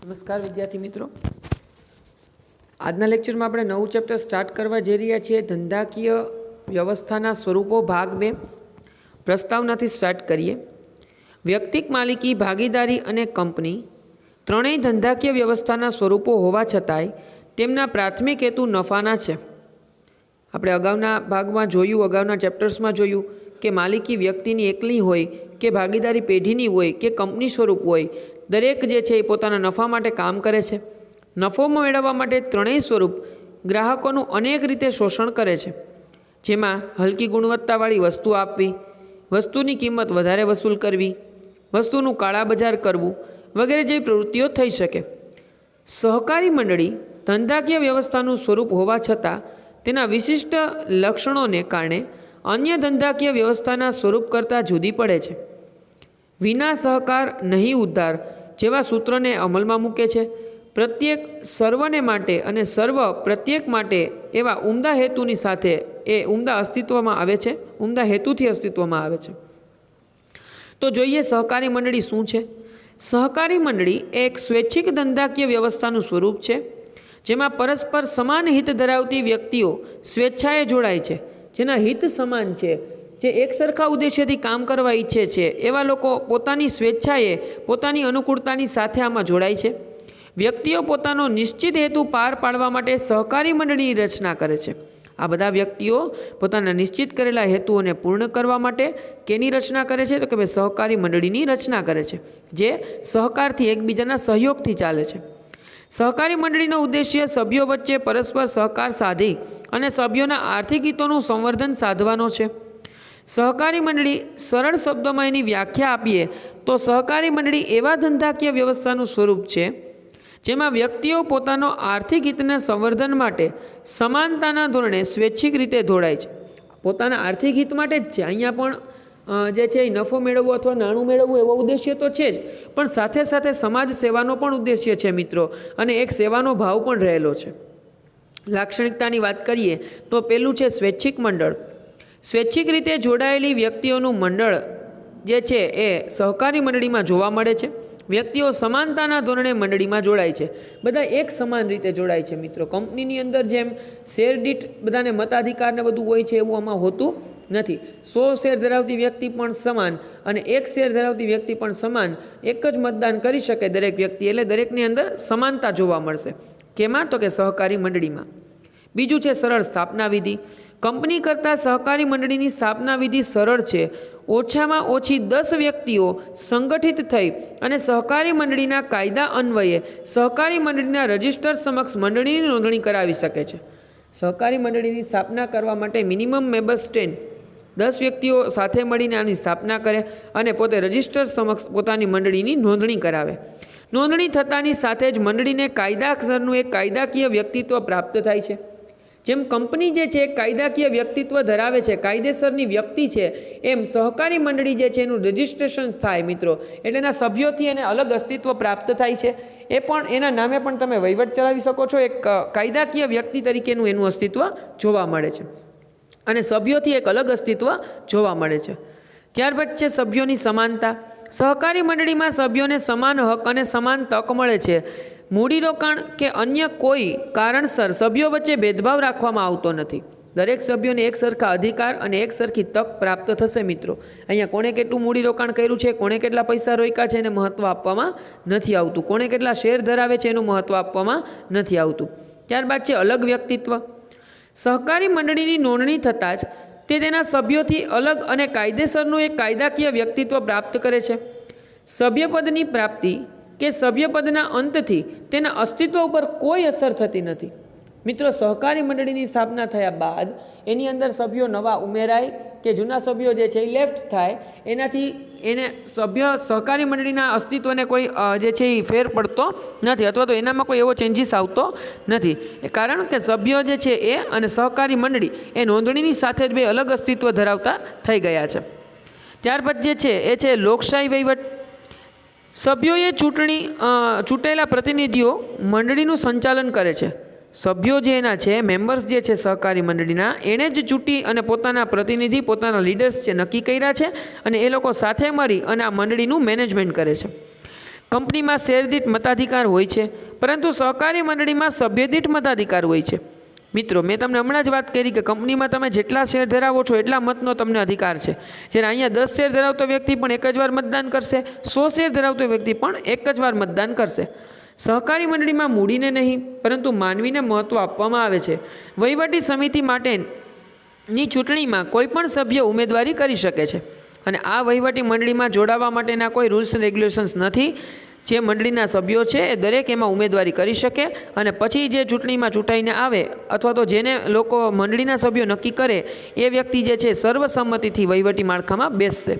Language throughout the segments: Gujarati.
નમસ્કાર વિદ્યાર્થી મિત્રો, આજના લેક્ચરમાં આપણે નવું ચેપ્ટર સ્ટાર્ટ કરવા જઈ રહ્યા છીએ. ધંધાકીય વ્યવસ્થાના સ્વરૂપો ભાગ 2 પ્રસ્તાવનાથી સ્ટાર્ટ કરીએ. વ્યક્તિક માલિકી, ભાગીદારી અને કંપની ત્રણેય ધંધાકીય વ્યવસ્થાના સ્વરૂપો હોવા છતાંય તેમના પ્રાથમિક હેતુ નફાના છે. આપણે અગાઉના ભાગમાં જોયું, અગાઉના ચેપ્ટર્સમાં જોયું કે માલિકી વ્યક્તિની એકલી હોય કે ભાગીદારી પેઢીની હોય કે કંપની સ્વરૂપ હોય, દરેક જે છે એ પોતાના નફા માટે કામ કરે છે. નફો મેળવવા માટે ત્રણેય સ્વરૂપ ગ્રાહકોનું અનેક રીતે શોષણ કરે છે, જેમાં હલકી ગુણવત્તાવાળી વસ્તુ આપવી, વસ્તુની કિંમત વધારે વસૂલ કરવી, વસ્તુનું કાળા બજાર કરવું વગેરે જેવી પ્રવૃત્તિઓ થઈ શકે. સહકારી મંડળી ધંધાકીય વ્યવસ્થાનું સ્વરૂપ હોવા છતાં તેના વિશિષ્ટ લક્ષણોને કારણે અન્ય ધંધાકીય વ્યવસ્થાના સ્વરૂપ કરતાં જુદી પડે છે. વિના સહકાર નહીં ઉદ્ધાર જેવા સૂત્રને અમલમાં મૂકે છે. પ્રત્યેક સર્વને માટે અને સર્વ પ્રત્યેક માટે એવા ઉમદા હેતુની સાથે એ ઉમદા અસ્તિત્વમાં આવે છે, ઉમદા હેતુથી અસ્તિત્વમાં આવે છે. તો જોઈએ સહકારી મંડળી શું છે. સહકારી મંડળી એક સ્વૈચ્છિક ધંધાકીય વ્યવસ્થાનું સ્વરૂપ છે, જેમાં પરસ્પર સમાન હિત ધરાવતી વ્યક્તિઓ સ્વેચ્છાએ જોડાય છે. જેના હિત સમાન છે, જે એક સરખા ઉદ્દેશ્યથી કામ કરવા ઈચ્છે છે, એવા લોકો પોતાની સ્વેચ્છાએ પોતાની અનુકૂળતાની સાથે આમાં જોડાય છે. વ્યક્તિઓ પોતાનો નિશ્ચિત હેતુ પાર પાડવા માટે સહકારી મંડળીની રચના કરે છે. આ બધા વ્યક્તિઓ પોતાના નિશ્ચિત કરેલા હેતુઓને પૂર્ણ કરવા માટે કેની રચના કરે છે? તો કે ભાઈ સહકારી મંડળીની રચના કરે છે, જે સહકારથી એકબીજાના સહયોગથી ચાલે છે. સહકારી મંડળીનો ઉદ્દેશ્ય સભ્યો વચ્ચે પરસ્પર સહકાર સાધી અને સભ્યોના આર્થિક હિતોનું સંવર્ધન સાધવાનો છે. સહકારી મંડળી, સરળ શબ્દોમાં એની વ્યાખ્યા આપીએ તો સહકારી મંડળી એવા ધંધાકીય વ્યવસ્થાનું સ્વરૂપ છે જેમાં વ્યક્તિઓ પોતાનો આર્થિક હિતના સંવર્ધન માટે સમાનતાના ધોરણે સ્વૈચ્છિક રીતે જોડાય છે. પોતાના આર્થિક હિત માટે જ છે. અહીંયા પણ જે છે એ નફો મેળવવો અથવા નાણું મેળવવું એવો ઉદ્દેશ્ય તો છે જ, પણ સાથે સાથે સમાજ સેવાનો પણ ઉદ્દેશ્ય છે મિત્રો, અને એક સેવાનો ભાવ પણ રહેલો છે. લાક્ષણિકતાની વાત કરીએ તો પહેલું છે સ્વૈચ્છિક મંડળ. સ્વૈચ્છિક રીતે જોડાયેલી વ્યક્તિઓનું મંડળ જે છે એ સહકારી મંડળીમાં જોવા મળે છે. વ્યક્તિઓ સમાનતાના ધોરણે મંડળીમાં જોડાય છે. બધા એક સમાન રીતે જોડાય છે મિત્રો. કંપનીની અંદર જેમ શેર દીઠ બધાને મતાધિકારને બધું હોય છે, એવું આમાં હોતું નથી. 100 શેર ધરાવતી વ્યક્તિ પણ સમાન અને 1 શેર ધરાવતી વ્યક્તિ પણ સમાન એક જ મતદાન કરી શકે દરેક વ્યક્તિ. એટલે દરેકની અંદર સમાનતા જોવા મળશે. કેમાં? તો કે સહકારી મંડળીમાં. બીજું છે સરળ સ્થાપના વિધિ. કંપની કરતાં સહકારી મંડળીની સ્થાપના વિધિ સરળ છે. ઓછામાં ઓછી 10 વ્યક્તિઓ સંગઠિત થઈ અને સહકારી મંડળીના કાયદા અન્વયે સહકારી મંડળીના રજિસ્ટર સમક્ષ મંડળીની નોંધણી કરાવી શકે છે. સહકારી મંડળીની સ્થાપના કરવા માટે મિનિમમ મેમ્બર્સ 10 વ્યક્તિઓ સાથે મળીને આની સ્થાપના કરે અને પોતે રજિસ્ટર સમક્ષ પોતાની મંડળીની નોંધણી કરાવે. નોંધણી થતાની સાથે જ મંડળીને કાયદાસરનું એક કાયદાકીય વ્યક્તિત્વ પ્રાપ્ત થાય છે. જેમ કંપની જે છે કાયદાકીય વ્યક્તિત્વ ધરાવે છે, કાયદેસરની વ્યક્તિ છે, એમ સહકારી મંડળી જે છે એનું રજિસ્ટ્રેશન થાય મિત્રો. એટલે એના સભ્યોથી એને અલગ અસ્તિત્વ પ્રાપ્ત થાય છે. એ પણ એના નામે પણ તમે વહીવટ ચલાવી શકો છો. એક કાયદાકીય વ્યક્તિ તરીકેનું એનું અસ્તિત્વ જોવા મળે છે અને સભ્યોથી એક અલગ અસ્તિત્વ જોવા મળે છે. ત્યારબાદ છે સભ્યોની સમાનતા. સહકારી મંડળીમાં સભ્યોને સમાન હક અને સમાન તક મળે છે. મૂડીરોકાણ કે અન્ય કોઈ કારણસર સભ્યો વચ્ચે ભેદભાવ રાખવામાં આવતો નથી. દરેક સભ્યોને એક સરખા અધિકાર અને એક સરખી તક પ્રાપ્ત થશે મિત્રો. અહીંયા કોણે કેટલું મૂડીરોકાણ કર્યું છે, કોણે કેટલા પૈસા રોક્યા છે એને મહત્ત્વ આપવામાં નથી આવતું. કોણે કેટલા શેર ધરાવે છે એનું મહત્ત્વ આપવામાં નથી આવતું. ત્યારબાદ છે અલગ વ્યક્તિત્વ. સહકારી મંડળીની નોંધણી થતાં જ તે તેના સભ્યોથી અલગ અને કાયદેસરનું એક કાયદાકીય વ્યક્તિત્વ પ્રાપ્ત કરે છે. સભ્યપદની પ્રાપ્તિ કે સભ્યપદના અંતથી તેના અસ્તિત્વ ઉપર કોઈ અસર થતી નથી મિત્રો. સહકારી મંડળીની સ્થાપના થયા બાદ એની અંદર સભ્યો નવા ઉમેરાય કે જૂના સભ્યો જે છે એ લેફ્ટ થાય, એનાથી એને સહકારી મંડળીના અસ્તિત્વને કોઈ જે છે એ ફેર પડતો નથી, અથવા તો એનામાં કોઈ એવો ચેન્જીસ આવતો નથી. કારણ કે સભ્યો જે છે એ અને સહકારી મંડળી એ નોંધણીની સાથે જ બે અલગ અસ્તિત્વ ધરાવતા થઈ ગયા છે. ત્યારબાદ જે છે એ છે લોકશાહી વહીવટ. સભ્યોએ ચૂંટેલા પ્રતિનિધિઓ મંડળીનું સંચાલન કરે છે. સભ્યો જે એના છે, મેમ્બર્સ જે છે સહકારી મંડળીના, એણે જ ચૂંટી અને પોતાના પ્રતિનિધિ, પોતાના લીડર્સ છે નક્કી કર્યા છે અને એ લોકો સાથે મળી અને આ મંડળીનું મેનેજમેન્ટ કરે છે. કંપનીમાં શેર દીઠ મતાધિકાર હોય છે, પરંતુ સહકારી મંડળીમાં સભ્ય દીઠ મતાધિકાર હોય છે. મિત્રો, મેં તમને હમણાં જ વાત કરી કે કંપનીમાં તમે જેટલા શેર ધરાવો છો એટલા મતનો તમને અધિકાર છે. જ્યારે અહીંયા 10 શેર ધરાવતો વ્યક્તિ પણ એક જ વાર મતદાન કરશે, 100 શેર ધરાવતો વ્યક્તિ પણ એક જ વાર મતદાન કરશે. સહકારી મંડળીમાં મૂડીને નહીં પરંતુ માનવીને મહત્ત્વ આપવામાં આવે છે. વહીવટી સમિતિ માટેની ચૂંટણીમાં કોઈ પણ સભ્ય ઉમેદવારી કરી શકે છે અને આ વહીવટી મંડળીમાં જોડાવા માટેના કોઈ રૂલ્સ એન્ડ રેગ્યુલેશન્સ નથી. જે મંડળીના સભ્યો છે એ દરેક એમાં ઉમેદવારી કરી શકે અને પછી જે ચૂંટણીમાં ચૂંટાઈને આવે અથવા તો જેને લોકો મંડળીના સભ્યો નક્કી કરે એ વ્યક્તિ જે છે સર્વસંમતિથી વહીવટી માળખામાં બેસશે.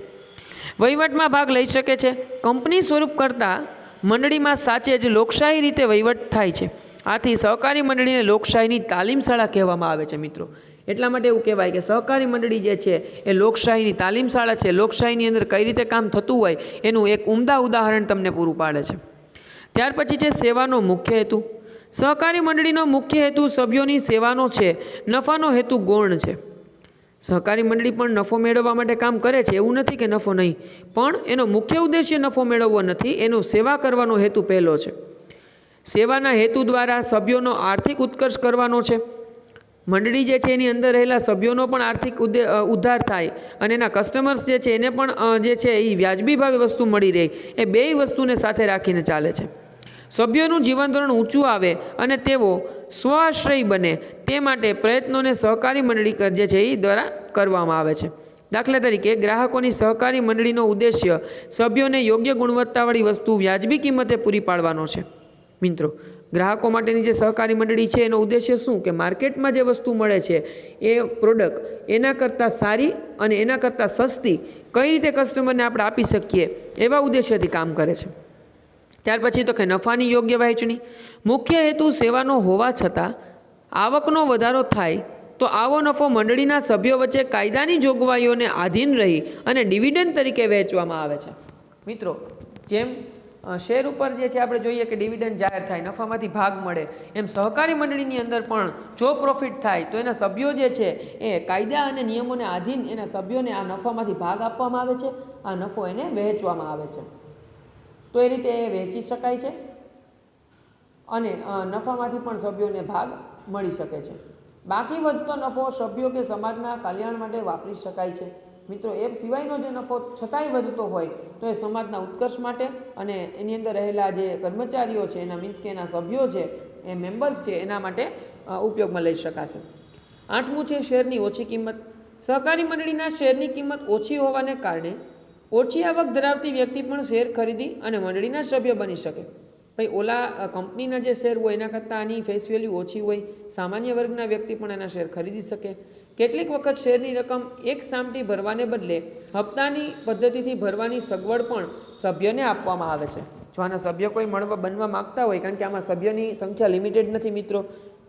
વહીવટમાં ભાગ લઈ શકે છે. કંપની સ્વરૂપ કરતાં મંડળીમાં સાચે જ લોકશાહી રીતે વહીવટ થાય છે. આથી સહકારી મંડળીને લોકશાહીની તાલીમ શાળા કહેવામાં આવે છે. મિત્રો, એટલા માટે એવું કહેવાય કે સહકારી મંડળી જે છે એ લોકશાહીની તાલીમ શાળા છે. લોકશાહીની અંદર કઈ રીતે કામ થતું હોય એનું એક ઉમદા ઉદાહરણ તમને પૂરું પાડે છે. ત્યાર પછી છે સેવાનો મુખ્ય હેતુ. સહકારી મંડળીનો મુખ્ય હેતુ સભ્યોની સેવાનો છે. નફાનો હેતુ ગૌણ છે. સહકારી મંડળી પણ નફો મેળવવા માટે કામ કરે છે, એવું નથી કે નફો નહીં, પણ એનો મુખ્ય ઉદ્દેશ્ય નફો મેળવવો નથી, એનો સેવા કરવાનો હેતુ પહેલો છે. સેવાના હેતુ દ્વારા સભ્યોનો આર્થિક ઉત્કર્ષ કરવાનો છે. મંડળી જે છે એની અંદર રહેલા સભ્યોનો પણ આર્થિક ઉદ્ધાર થાય અને એના કસ્ટમર્સ જે છે એને પણ જે છે એ વ્યાજબી ભાવે વસ્તુ મળી રહે, એ બેય વસ્તુને સાથે રાખીને ચાલે છે. સભ્યોનું જીવન ધોરણ ઊંચું આવે અને તેઓ સ્વઆશ્રયી બને તે માટે પ્રયત્નોને સહકારી મંડળી જે છે એ દ્વારા કરવામાં આવે છે. દાખલા તરીકે ગ્રાહકોની સહકારી મંડળીનો ઉદ્દેશ્ય સભ્યોને યોગ્ય ગુણવત્તાવાળી વસ્તુ વ્યાજબી કિંમતે પૂરી પાડવાનો છે. મિત્રો, ગ્રાહકો માટેની જે સહકારી મંડળી છે એનો ઉદ્દેશ્ય શું કે માર્કેટમાં જે વસ્તુ મળે છે એ પ્રોડક્ટ એના કરતાં સારી અને એના કરતાં સસ્તી કઈ રીતે કસ્ટમરને આપણે આપી શકીએ એવા ઉદ્દેશ્યથી કામ કરે છે. ત્યાર પછી તો કે નફાની યોગ્ય વહેંચણી. મુખ્ય હેતુ સેવાનો હોવા છતાં આવકનો વધારો થાય તો આવો નફો મંડળીના સભ્યો વચ્ચે કાયદાની જોગવાઈઓને આધીન રહી અને ડિવિડન્ડ તરીકે વહેંચવામાં આવે છે. મિત્રો, જેમ શેર ઉપર જે છે આપણે જોઈએ કે ડિવિડન્ડ જાહેર થાય, નફામાંથી ભાગ મળે, એમ સહકારી મંડળીની અંદર પણ જો પ્રોફિટ થાય તો એના સભ્યો જે છે એ કાયદા અને નિયમોને આધીન એના સભ્યોને આ નફામાંથી ભાગ આપવામાં આવે છે. આ નફો એને વહેંચવામાં આવે છે. તો એ રીતે એ વહેંચી શકાય છે અને નફામાંથી પણ સભ્યોને ભાગ મળી શકે છે. બાકી વધતો નફો સભ્યો કે સમાજના કલ્યાણ માટે વાપરી શકાય છે. મિત્રો, એ સિવાયનો જે નફો છતાંય વધતો હોય તો એ સમાજના ઉત્કર્ષ માટે અને એની અંદર રહેલા જે કર્મચારીઓ છે એના મીન્સ કે એના સભ્યો છે એ મેમ્બર્સ છે એના માટે ઉપયોગમાં લઈ શકાશે. 8મું છે શેરની ઓછી કિંમત. સહકારી મંડળીના શેરની કિંમત ઓછી હોવાને કારણે ઓછી આવક ધરાવતી વ્યક્તિ પણ શેર ખરીદી અને મંડળીના સભ્ય બની શકે. ભાઈ, ઓલા કંપનીના જે શેર હોય એના કરતાં આની ફેસ વેલ્યુ ઓછી હોય, સામાન્ય વર્ગના વ્યક્તિ પણ એના શેર ખરીદી શકે. કેટલીક વખત શેરની રકમ એક સામટી ભરવાને બદલે હપ્તાની પદ્ધતિથી ભરવાની સગવડ પણ સભ્યને આપવામાં આવે છે. જો આના સભ્ય કોઈ બનવા માગતા હોય, કારણ કે આમાં સભ્યોની સંખ્યા લિમિટેડ નથી મિત્રો,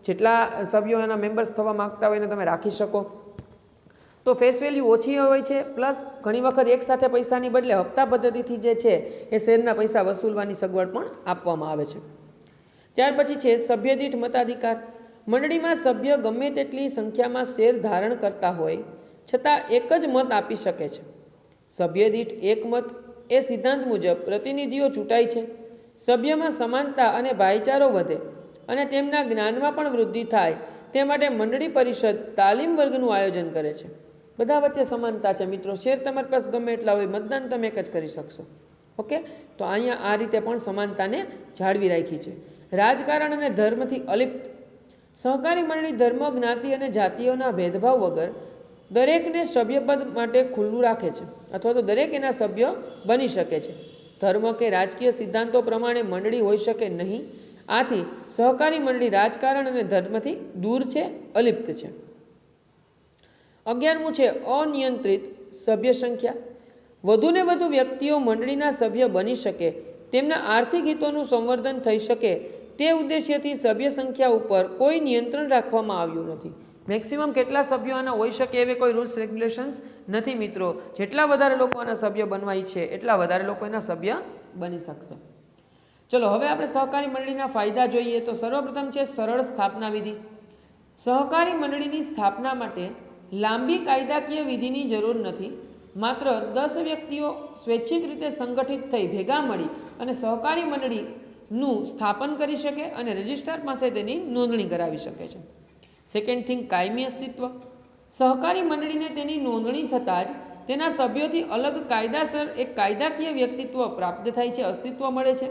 જેટલા સભ્યો એના મેમ્બર્સ થવા માગતા હોય એને તમે રાખી શકો. તો ફેસ વેલ્યુ ઓછી હોય છે, પ્લસ ઘણી વખત એકસાથે પૈસાની બદલે હપ્તા પદ્ધતિથી જે છે એ શેરના પૈસા વસૂલવાની સગવડ પણ આપવામાં આવે છે. ત્યાર પછી છે સભ્ય દીઠ મતાધિકાર. મંડળીમાં સભ્ય ગમે તેટલી સંખ્યામાં શેર ધારણ કરતા હોય છતાં એક જ મત આપી શકે છે. સભ્ય દીઠ એક મત એ સિદ્ધાંત મુજબ પ્રતિનિધિઓ ચૂંટાય છે. સભ્યમાં સમાનતા અને ભાઈચારો વધે અને તેમના જ્ઞાનમાં પણ વૃદ્ધિ થાય તે માટે મંડળી પરિષદ તાલીમ વર્ગનું આયોજન કરે છે. બધા વચ્ચે સમાનતા છે મિત્રો. શેર તમારી પાસે ગમે એટલા હોય, મતદાન તમે એક જ કરી શકશો. ઓકે, તો અહીંયા આ રીતે પણ સમાનતાને જાળવી રાખી છે. રાજકારણ અને ધર્મથી અલિપ્ત. સહકારી મંડળી ધર્મ, જ્ઞાતિ અને જાતિઓના ભેદભાવ વગર દરેકને સભ્યપદ માટે ખુલ્લું રાખે છે અથવા તો દરેક એના સભ્ય બની શકે છે. ધર્મ કે રાજકીય સિદ્ધાંતો પ્રમાણે મંડળી હોઈ શકે નહીં. આથી સહકારી મંડળી રાજકારણ અને ધર્મથી દૂર છે, અલિપ્ત છે. 11મું છે અનિયંત્રિત સભ્ય સંખ્યા. વધુને વધુ વ્યક્તિઓ મંડળીના સભ્ય બની શકે, તેમના આર્થિક હિતોનું સંવર્ધન થઈ શકે તે ઉદ્દેશ્યથી સભ્ય સંખ્યા ઉપર કોઈ નિયંત્રણ રાખવામાં આવ્યું નથી. મેક્સિમમ કેટલા સભ્યો આના હોઈ શકે એવી કોઈ રૂલ્સ રેગ્યુલેશન્સ નથી મિત્રો. જેટલા વધારે લોકો આના સભ્ય બનવા ઈચ્છે એટલા વધારે લોકો એના સભ્ય બની શકશે. ચલો, હવે આપણે સહકારી મંડળીના ફાયદા જોઈએ તો સર્વપ્રથમ છે સરળ સ્થાપના વિધિ. સહકારી મંડળીની સ્થાપના માટે લાંબી કાયદાકીય વિધિની જરૂર નથી. માત્ર 10 વ્યક્તિઓ સ્વૈચ્છિક રીતે સંગઠિત થઈ ભેગા મળી અને સહકારી મંડળીનું સ્થાપન કરી શકે અને રજિસ્ટ્રાર પાસે તેની નોંધણી કરાવી શકે છે. સેકન્ડ થિંગ, કાયમી અસ્તિત્વ. સહકારી મંડળીને તેની નોંધણી થતાં જ તેના સભ્યોથી અલગ કાયદાસર એક કાયદાકીય વ્યક્તિત્વ પ્રાપ્ત થાય છે, અસ્તિત્વ મળે છે.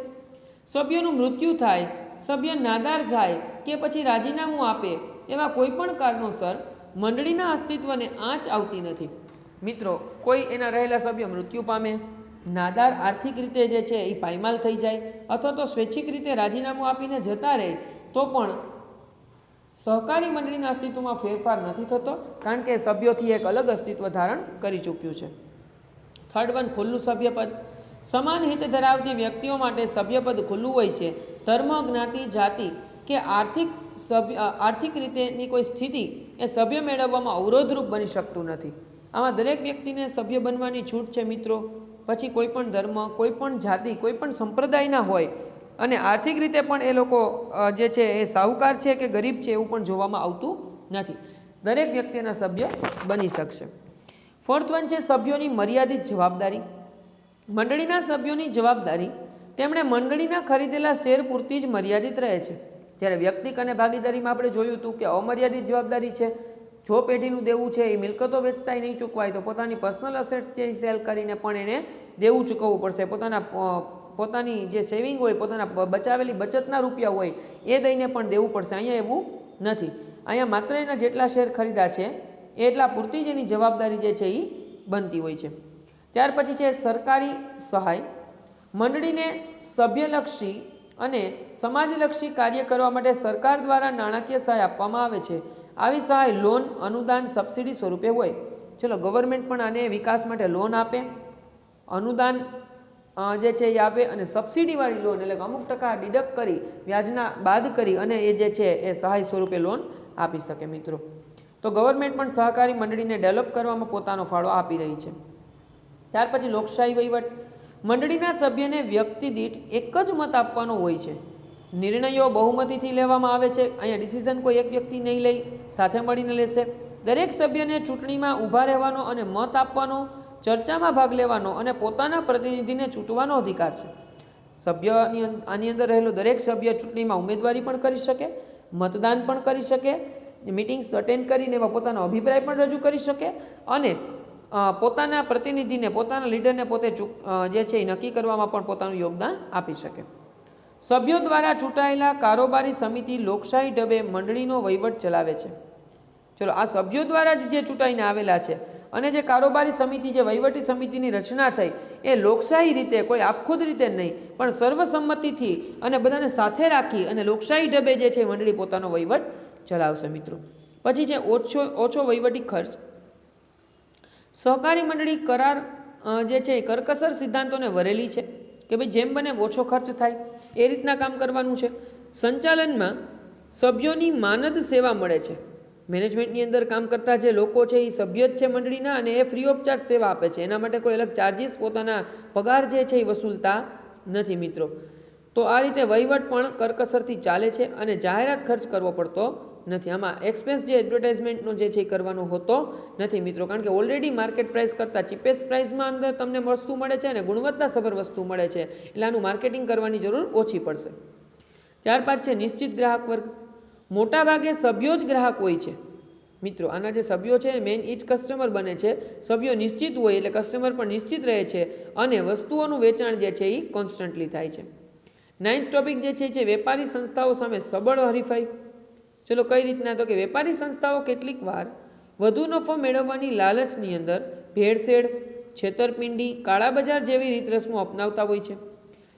સભ્યોનું મૃત્યુ થાય, સભ્ય નાદાર જાય કે પછી રાજીનામું આપે એવા કોઈ પણ કારણોસર મંડળીના અસ્તિત્વને આંચ આવતી નથી. મિત્રો, કોઈ એના રહેલા સભ્ય મૃત્યુ પામે, નાદાર આર્થિક રીતે જે છે એ પાયમાલ થઈ જાય અથવા તો સ્વૈચ્છિક રીતે રાજીનામું આપીને જતા રહે તો પણ સહકારી મંડળીના અસ્તિત્વમાં ફેરફાર નથી થતો, કારણ કે સભ્યોથી એક અલગ અસ્તિત્વ ધારણ કરી ચૂક્યું છે. થર્ડ વન, ખુલ્લું સભ્યપદ. સમાન હિત ધરાવતી વ્યક્તિઓ માટે સભ્યપદ ખુલ્લું હોય છે. ધર્મ, જ્ઞાતિ, જાતિ કે આર્થિક રીતેની કોઈ સ્થિતિ એ સભ્ય મેળવવામાં અવરોધરૂપ બની શકતું નથી. આમાં દરેક વ્યક્તિને સભ્ય બનવાની છૂટ છે મિત્રો. પછી કોઈ પણ ધર્મ, કોઈ પણ જાતિ, કોઈ પણ સંપ્રદાયના હોય અને આર્થિક રીતે પણ એ લોકો જે છે એ સાહુકાર છે કે ગરીબ છે એવું પણ જોવામાં આવતું નથી. દરેક વ્યક્તિના સભ્ય બની શકશે. ફોર્થ વન છે સભ્યોની મર્યાદિત જવાબદારી. મંડળીના સભ્યોની જવાબદારી તેમણે મંડળીના ખરીદેલા શેર પૂરતી જ મર્યાદિત રહે છે. જ્યારે વ્યક્તિક અને ભાગીદારીમાં આપણે જોયું હતું કે અમર્યાદિત જવાબદારી છે. જો પેઢીનું દેવું છે એ મિલકતો વેચતાય નહીં ચૂકવાય તો પોતાની પર્સનલ અસેટ્સ છે એ સેલ કરીને પણ એને દેવું ચૂકવવું પડશે. પોતાની જે સેવિંગ હોય, પોતાના બચાવેલી બચતના રૂપિયા હોય એ દઈને પણ દેવું પડશે. અહીંયા એવું નથી. અહીંયા માત્ર એના જેટલા શેર ખરીદા છે એટલા પૂરતી જ એની જવાબદારી જે છે એ બનતી હોય છે. ત્યાર પછી છે સરકારી સહાય. મંડળીને સભ્યલક્ષી અને સમાજલક્ષી કાર્ય કરવા માટે સરકાર દ્વારા નાણાકીય સહાય આપવામાં આવે છે. આવી સહાય લોન, અનુદાન, સબસિડી સ્વરૂપે હોય. ચલો, ગવર્મેન્ટ પણ આને વિકાસ માટે લોન આપે, અનુદાન જે છે એ આપે અને સબસિડીવાળી લોન એટલે અમુક ટકા ડિડક્ટ કરી, વ્યાજના બાદ કરી અને એ જે છે એ સહાય સ્વરૂપે લોન આપી શકે મિત્રો. તો ગવર્મેન્ટ પણ સહકારી મંડળીને ડેવલપ કરવામાં પોતાનો ફાળો આપી રહી છે. ત્યાર પછી લોકશાહી વહીવટ. મંડળીના સભ્યને વ્યક્તિ દીઠ એક જ મત આપવાનો હોય છે. નિર્ણયો બહુમતીથી લેવામાં આવે છે. અહીંયા ડિસિઝન કોઈ એક વ્યક્તિ નહીં લઈ, સાથે મળીને લેશે. દરેક સભ્યને ચૂંટણીમાં ઊભા રહેવાનો અને મત આપવાનો, ચર્ચામાં ભાગ લેવાનો અને પોતાના પ્રતિનિધિને ચૂંટવાનો અધિકાર છે. સભ્યની આની અંદર રહેલો દરેક સભ્ય ચૂંટણીમાં ઉમેદવારી પણ કરી શકે, મતદાન પણ કરી શકે, મિટિંગ્સ અટેન્ડ કરીને એમાં પોતાનો અભિપ્રાય પણ રજૂ કરી શકે અને પોતાના પ્રતિનિધિને, પોતાના લીડરને પોતે જે છે એ નક્કી કરવામાં પણ પોતાનું યોગદાન આપી શકે. સભ્યો દ્વારા ચૂંટાયેલા કારોબારી સમિતિ લોકશાહી ઢબે મંડળીનો વહીવટ ચલાવે છે. ચલો, આ સભ્યો દ્વારા જ જે ચૂંટાઈને આવેલા છે અને જે કારોબારી સમિતિ, જે વહીવટી સમિતિની રચના થઈ એ લોકશાહી રીતે, કોઈ આપખુદ રીતે નહીં પણ સર્વસંમતિથી અને બધાને સાથે રાખી અને લોકશાહી ઢબે જે છે મંડળી પોતાનો વહીવટ ચલાવશે મિત્રો. પછી છે ઓછો વહીવટી ખર્ચ. સહકારી મંડળી કરાર જે છે એ કરકસર સિદ્ધાંતોને વરેલી છે કે ભાઈ જેમ બને ઓછો ખર્ચ થાય એ રીતના કામ કરવાનું છે. સંચાલનમાં સભ્યોની માનદ સેવા મળે છે. મેનેજમેન્ટની અંદર કામ કરતા જે લોકો છે એ સભ્ય જ છે મંડળીના અને એ ફ્રી ઓફ ચાર્જ સેવા આપે છે. એના માટે કોઈ અલગ ચાર્જિસ, પોતાના પગાર જે છે એ વસૂલતા નથી મિત્રો. તો આ રીતે વહીવટ પણ કરકસરથી ચાલે છે અને જાહેરાત ખર્ચ કરવો પડતો નથી. આમાં એક્સપેન્સ જે એડવર્ટાઇઝમેન્ટનો જે છે એ કરવાનો હોતો નથી મિત્રો, કારણ કે ઓલરેડી માર્કેટ પ્રાઇસ કરતાં ચીપેસ્ટ પ્રાઇસમાં અંદર તમને વસ્તુ મળે છે અને ગુણવત્તાસભર વસ્તુ મળે છે, એટલે આનું માર્કેટિંગ કરવાની જરૂર ઓછી પડશે. ત્યારબાદ છે નિશ્ચિત ગ્રાહક વર્ગ. મોટાભાગે સભ્યો જ ગ્રાહક હોય છે મિત્રો. આના જે સભ્યો છે મેઇન એ જ કસ્ટમર બને છે. સભ્યો નિશ્ચિત હોય એટલે કસ્ટમર પણ નિશ્ચિત રહે છે અને વસ્તુઓનું વેચાણ જે છે એ કોન્સ્ટન્ટલી થાય છે. 9th ટોપિક જે છે વેપારી સંસ્થાઓ સામે સબળ હરીફાઈ. ચલો, કઈ રીતના? તો કે વેપારી સંસ્થાઓ કેટલીક વાર વધુ નફો મેળવવાની લાલચની અંદર ભેળસેળ, છેતરપિંડી, કાળા બજાર જેવી રીત રસમો અપનાવતા હોય છે.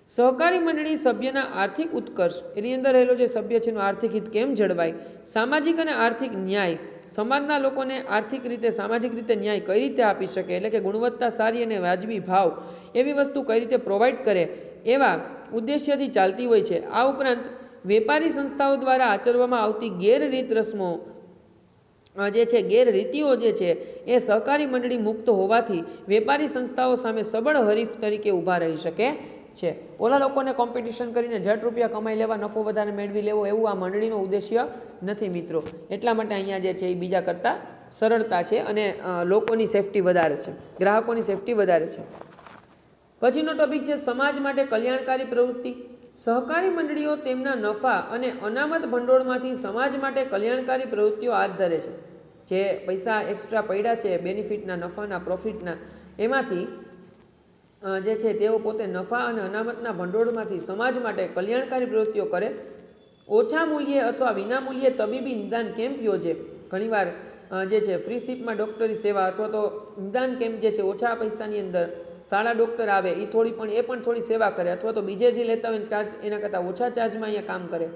સહકારી મંડળી સભ્યના આર્થિક ઉત્કર્ષ, એની અંદર રહેલો જે સભ્ય છે એનું આર્થિક હિત કેમ જળવાય, સામાજિક અને આર્થિક ન્યાય, સમાજના લોકોને આર્થિક રીતે, સામાજિક રીતે ન્યાય કઈ રીતે આપી શકે, એટલે કે ગુણવત્તા સારી અને વાજબી ભાવ એવી વસ્તુ કઈ રીતે પ્રોવાઈડ કરે, એવા ઉદ્દેશ્યથી ચાલતી હોય છે. આ ઉપરાંત વેપારી સંસ્થાઓ દ્વારા આચરવામાં આવતી ગેરરીત રસમો જે છે, ગેરરીતિઓ જે છે એ સહકારી મંડળી મુક્ત હોવાથી વેપારી સંસ્થાઓ સામે સબળ હરીફ તરીકે ઊભા રહી શકે છે. ઓલા લોકોને કોમ્પિટિશન કરીને જટ રૂપિયા કમાઈ લેવા, નફો વધારે મેળવી લેવો, એવું આ મંડળીનો ઉદ્દેશ્ય નથી મિત્રો. એટલા માટે અહીંયા જે છે એ બીજા કરતાં સરળતા છે અને લોકોની સેફટી વધારે છે, ગ્રાહકોની સેફટી વધારે છે. પછીનો ટોપિક છે સમાજ માટે કલ્યાણકારી પ્રવૃત્તિ. સહકારી મંડળીઓ તેમના નફા અને અનામત ભંડોળમાંથી સમાજ માટે કલ્યાણકારી પ્રવૃત્તિઓ હાથ ધરે છે. જે પૈસા એક્સ્ટ્રા પડ્યા છે બેનિફિટના, નફાના, પ્રોફિટના, એમાંથી જે છે તેઓ પોતે નફા અને અનામતના ભંડોળમાંથી સમાજ માટે કલ્યાણકારી પ્રવૃત્તિઓ કરે. ઓછા મૂલ્યે અથવા વિના મૂલ્યે તબીબી નિદાન કેમ્પ યોજે. ઘણીવાર જે છે ફ્રી સીટમાં ડૉક્ટરી સેવા અથવા તો નિદાન કેમ્પ જે છે ઓછા પૈસાની અંદર સારા ડૉક્ટર આવે એ પણ થોડી સેવા કરે, અથવા તો બીજે જે લેતા હોય ચાર્જ એના કરતાં ઓછા ચાર્જમાં અહીંયા કામ કરે,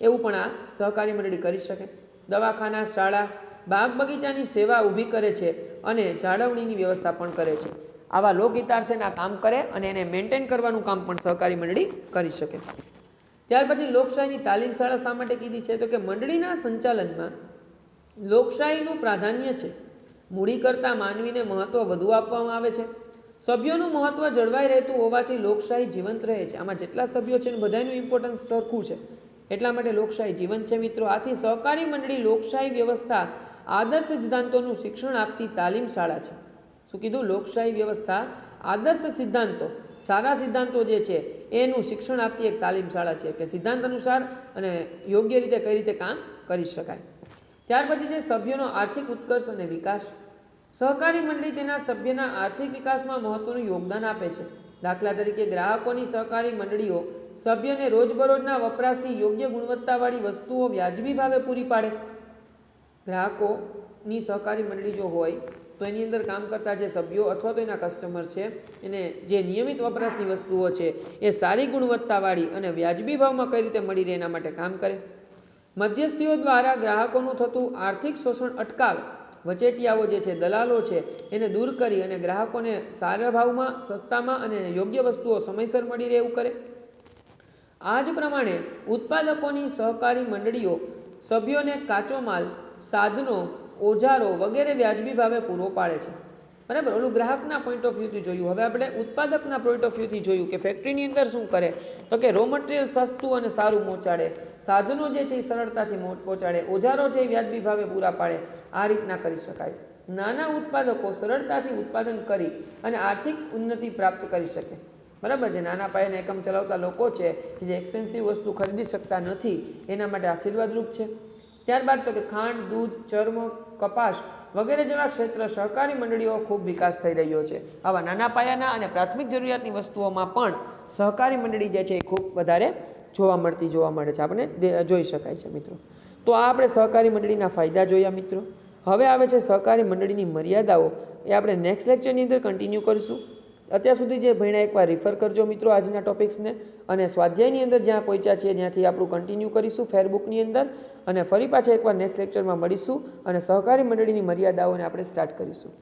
એવું પણ આ સહકારી મંડળી કરી શકે. દવાખાના, શાળા, બાગ બગીચાની સેવા ઊભી કરે છે અને જાળવણીની વ્યવસ્થા પણ કરે છે. આવા લોકહિતાર્થીના કામ કરે અને એને મેન્ટેન કરવાનું કામ પણ સહકારી મંડળી કરી શકે. ત્યાર પછી લોકશાહીની તાલીમ શાળા શા માટે કીધી છે? તો કે મંડળીના સંચાલનમાં લોકશાહીનું પ્રાધાન્ય છે. મૂડી કરતાં માનવીને મહત્ત્વ વધુ આપવામાં આવે છે. સભ્યોનું મહત્ત્વ જળવાઈ રહેતું હોવાથી લોકશાહી જીવંત રહે છે. આમાં જેટલા સભ્યો છે ને બધાનું ઇમ્પોર્ટન્સ સરખું છે, એટલા માટે લોકશાહી જીવંત છે મિત્રો. આથી સહકારી મંડળી લોકશાહી વ્યવસ્થા આદર્શ સિદ્ધાંતોનું શિક્ષણ આપતી તાલીમ શાળા છે. શું કીધું? લોકશાહી વ્યવસ્થા આદર્શ સિદ્ધાંતો, સારા સિદ્ધાંતો જે છે એનું શિક્ષણ આપતી એક તાલીમ શાળા છે કે સિદ્ધાંત અનુસાર અને યોગ્ય રીતે કઈ રીતે કામ કરી શકાય. ત્યાર પછી છે સભ્યોનો આર્થિક ઉત્કર્ષ અને વિકાસ. સહકારી મંડળી તેના સભ્યના આર્થિક વિકાસમાં મહત્વનું યોગદાન આપે છે. દાખલા તરીકે ગ્રાહકોની સહકારી મંડળીઓ સભ્યને રોજબરોજના વપરાશી યોગ્ય ગુણવત્તાવાળી વસ્તુઓ વ્યાજબી ભાવે પૂરી પાડે. ગ્રાહકોની સહકારી મંડળી જો હોય તો એની અંદર કામ કરતા જે સભ્યો અથવા તો એના કસ્ટમર છે એને જે નિયમિત વપરાશની વસ્તુઓ છે એ સારી ગુણવત્તાવાળી અને વ્યાજબી ભાવમાં કઈ રીતે મળી રહે એના માટે કામ કરે. મધ્યસ્થીઓ દ્વારા ગ્રાહકોનું થતું આર્થિક શોષણ અટકાવે. વચેટિયાઓ જે છે, દલાલો છે, એને દૂર કરી અને ગ્રાહકોને સારા ભાવમાં, સસ્તામાં અને યોગ્ય વસ્તુઓ સમયસર મળી રહે એવું કરે. આ જ પ્રમાણે ઉત્પાદકોની સહકારી મંડળીઓ સભ્યોને કાચો માલ, સાધનો, ઓજારો વગેરે વ્યાજબી ભાવે પૂરો પાડે છે. બરાબર, ઓલું ગ્રાહકના પોઈન્ટ ઓફ વ્યૂથી જોયું. હવે આપણે ઉત્પાદકના પોઈન્ટ ઓફ વ્યૂથી જોયું કે ફેક્ટરીની અંદર શું કરે તો કે રો મટીરિયલ સસ્તું અને સારું પહોંચાડે, સાધનો જે છે એ સરળતાથી પહોંચાડે, ઓજારો છે એ વ્યાજબી ભાવે પૂરા પાડે. આ રીતના કરી શકાય. નાના ઉત્પાદકો સરળતાથી ઉત્પાદન કરી અને આર્થિક ઉન્નતિ પ્રાપ્ત કરી શકે. બરાબર છે. નાના પાયાના એકમ ચલાવતા લોકો છે કે જે એક્સપેન્સિવ વસ્તુ ખરીદી શકતા નથી એના માટે આશીર્વાદરૂપ છે. ત્યારબાદ તો કે ખાંડ, દૂધ, ચર્મ, કપાસ વગેરે જેવા ક્ષેત્ર સહકારી મંડળીઓ ખૂબ વિકાસ થઈ રહ્યો છે. આવા નાના પાયાના અને પ્રાથમિક જરૂરિયાતની વસ્તુઓમાં પણ સહકારી મંડળી જે છે એ ખૂબ વધારે જોવા મળે છે, આપણે જોઈ શકાય છે મિત્રો. તો આ આપણે સહકારી મંડળીના ફાયદા જોયા મિત્રો. હવે આવે છે સહકારી મંડળીની મર્યાદાઓ. એ આપણે નેક્સ્ટ લેક્ચરની અંદર કન્ટિન્યુ કરીશું. અત્યાર સુધી જે ભણ્યા એકવાર રિફર કરજો મિત્રો આજના ટોપિક્સને, અને સ્વાધ્યાયની અંદર જ્યાં પહોંચ્યા છીએ ત્યાંથી આપણું કન્ટિન્યુ કરીશું ફેરબુકની અંદર, અને ફરી પાછા એકવાર નેક્સ્ટ લેક્ચરમાં મળીશું અને સહકારી મંડળીની મર્યાદાઓને આપણે સ્ટાર્ટ કરીશું.